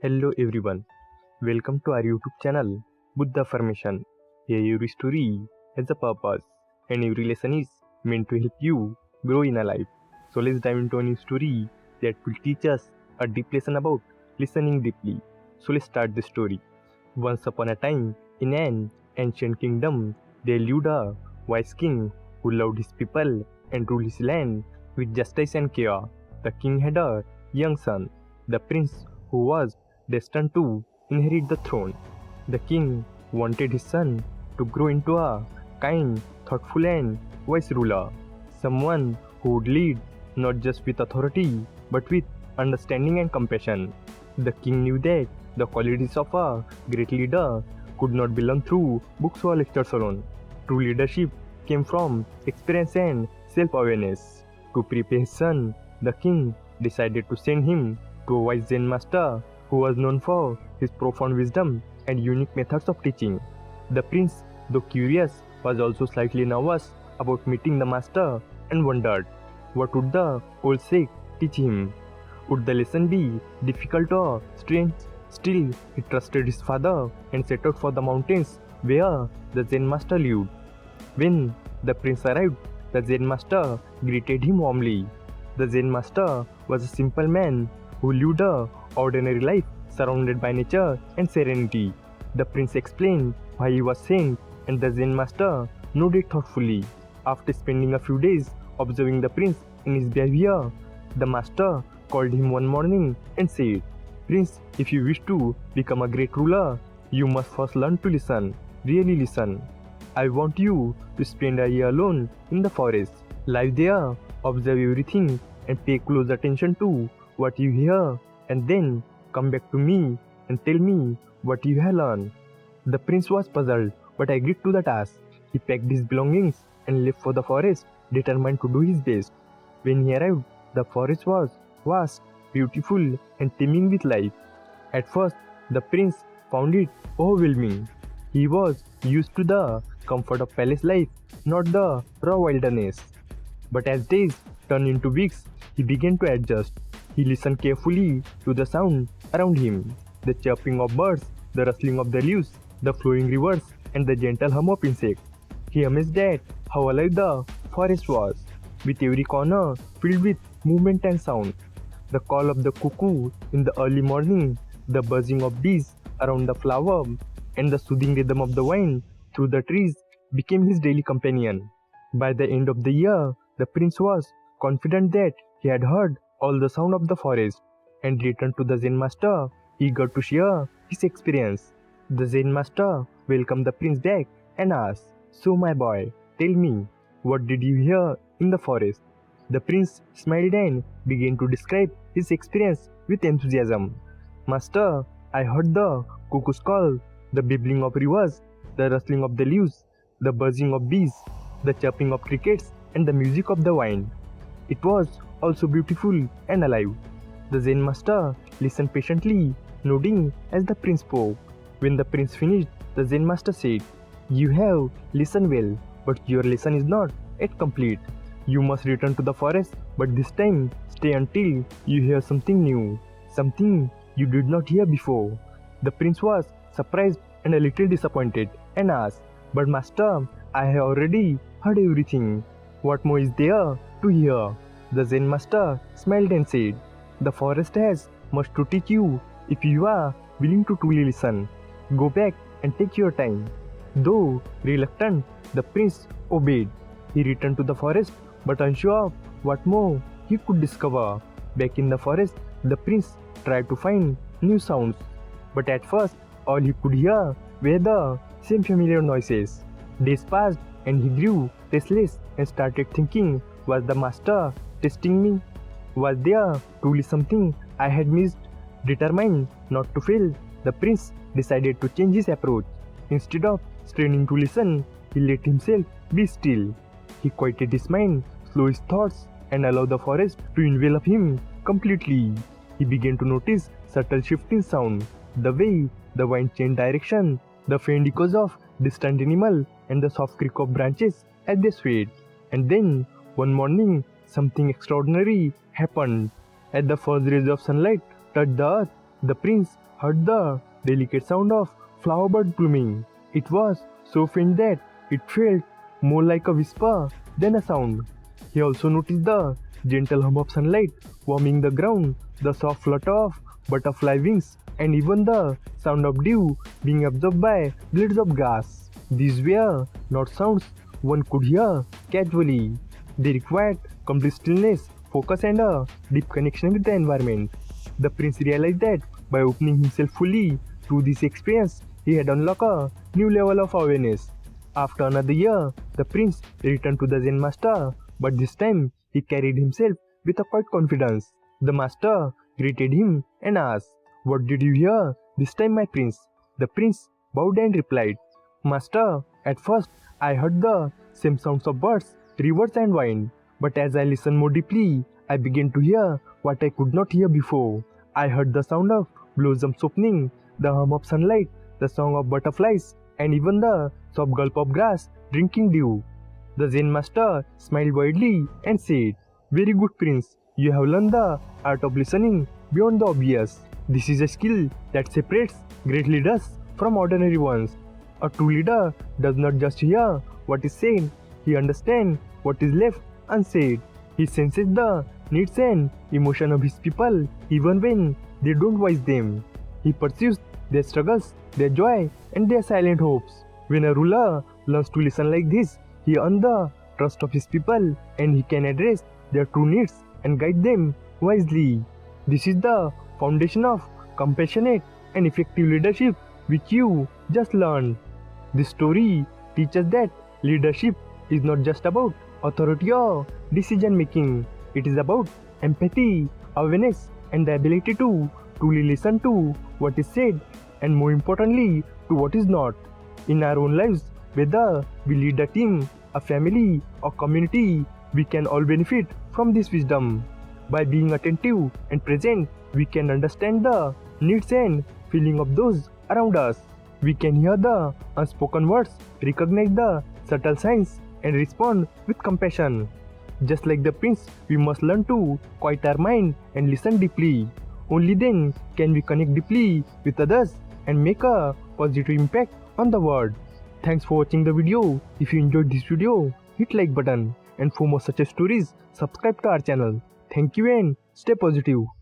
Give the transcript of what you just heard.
Hello everyone, welcome to our YouTube channel, Buddha Affirmation. Here every story has a purpose and every lesson is meant to help you grow in a life. So let's dive into a new story that will teach us a deep lesson about listening deeply. So let's start the story. Once upon a time, in an ancient kingdom, there lived a wise king who loved his people and ruled his land with justice and care. The king had a young son, the prince, who was destined to inherit the throne. The king wanted his son to grow into a kind, thoughtful, and wise ruler, someone who would lead not just with authority but with understanding and compassion. The king knew that the qualities of a great leader could not be learned through books or lectures alone. True leadership came from experience and self awareness. To prepare his son, the king decided to send him to a wise Zen master who was known for his profound wisdom and unique methods of teaching. The prince, though curious, was also slightly nervous about meeting the master and wondered what would the old sage teach him. Would the lesson be difficult or strange? Still, he trusted his father and set out for the mountains where the Zen master lived. When the prince arrived, the Zen master greeted him warmly. The Zen master was a simple man who lived a ordinary life surrounded by nature and serenity. The prince explained why he was sent, and the Zen master nodded thoughtfully. After spending a few days observing the prince in his behavior, the master called him one morning and said, "Prince, if you wish to become a great ruler, you must first learn to listen. Really listen. I want you to spend a year alone in the forest. Live there, observe everything, and pay close attention to what you hear, and then come back to me and tell me what you have learned." The prince was puzzled, but agreed to the task. He packed his belongings and left for the forest, determined to do his best. When he arrived, the forest was vast, beautiful, and teeming with life. At first, the prince found it overwhelming. He was used to the comfort of palace life, not the raw wilderness. But as days turned into weeks, he began to adjust. He listened carefully to the sound around him, the chirping of birds, the rustling of the leaves, the flowing rivers, and the gentle hum of insects. He amazed at how alive the forest was, with every corner filled with movement and sound. The call of the cuckoo in the early morning, the buzzing of bees around the flower, and the soothing rhythm of the wind through the trees became his daily companion. By the end of the year, the prince was confident that he had heard all the sound of the forest and returned to the Zen master, eager to share his experience. The Zen master welcomed the prince back and asked, "So, my boy, tell me, what did you hear in the forest?" The prince smiled and began to describe his experience with enthusiasm. "Master, I heard the cuckoo's call, the babbling of rivers, the rustling of the leaves, the buzzing of bees, the chirping of crickets, and the music of the wind. It was also beautiful and alive." The Zen master listened patiently, nodding as the prince spoke. When the prince finished, the Zen master said, "You have listened well, but your lesson is not yet complete. You must return to the forest, but this time stay until you hear something new, something you did not hear before." The prince was surprised and a little disappointed and asked, "But master, I have already heard everything. What more is there to hear?" The Zen master smiled and said, "The forest has much to teach you if you are willing to truly listen. Go back and take your time." Though reluctant, the prince obeyed. He returned to the forest, but unsure of what more he could discover. Back in the forest, the prince tried to find new sounds, but at first all he could hear were the same familiar noises. Days passed and he grew restless and started thinking, was the master testing me? Was there truly something I had missed? Determined not to fail, the prince decided to change his approach. Instead of straining to listen, he let himself be still. He quieted his mind, slowed his thoughts, and allowed the forest to envelop him completely. He began to notice subtle shifts in sound, the way the wind changed direction, the faint echoes of distant animal, and the soft creak of branches as they swayed. And then, one morning, something extraordinary happened. As the first rays of sunlight touched the earth, the prince heard the delicate sound of flower bud blooming. It was so faint that it felt more like a whisper than a sound. He also noticed the gentle hum of sunlight warming the ground, the soft flutter of butterfly wings, and even the sound of dew being absorbed by blades of grass. These were not sounds one could hear casually. They required complete stillness, focus, and a deep connection with the environment. The prince realized that by opening himself fully to this experience, he had unlocked a new level of awareness. After another year, the prince returned to the Zen master, but this time he carried himself with a quiet confidence. The master greeted him and asked, "What did you hear this time, my prince?" The prince bowed and replied, "Master, at first I heard the same sounds of birds, rivers, and wind, but as I listened more deeply, I began to hear what I could not hear before. I heard the sound of blossoms opening, the hum of sunlight, the song of butterflies, and even the soft gulp of grass drinking dew." The Zen master smiled widely and said, "Very good, prince. You have learned the art of listening beyond the obvious. This is a skill that separates great leaders from ordinary ones. A true leader does not just hear what is said, he understands what is left unsaid. He senses the needs and emotions of his people even when they don't voice them. He pursues their struggles, their joy, and their silent hopes. When a ruler learns to listen like this, he earns the trust of his people and he can address their true needs and guide them wisely. This is the foundation of compassionate and effective leadership which you just learned." This story teaches that leadership is not just about authority or decision making. It is about empathy, awareness, and the ability to truly listen to what is said and, more importantly, to what is not. In our own lives, whether we lead a team, a family, or community, we can all benefit from this wisdom. By being attentive and present, we can understand the needs and feelings of those around us. We can hear the unspoken words, recognize the subtle signs, and respond with compassion. Just like the prince, we must learn to quiet our mind and listen deeply. Only then can we connect deeply with others and make a positive impact on the world. Thanks for watching the video. If you enjoyed this video, hit like button, and for more such stories, subscribe to our channel. Thank you and stay positive.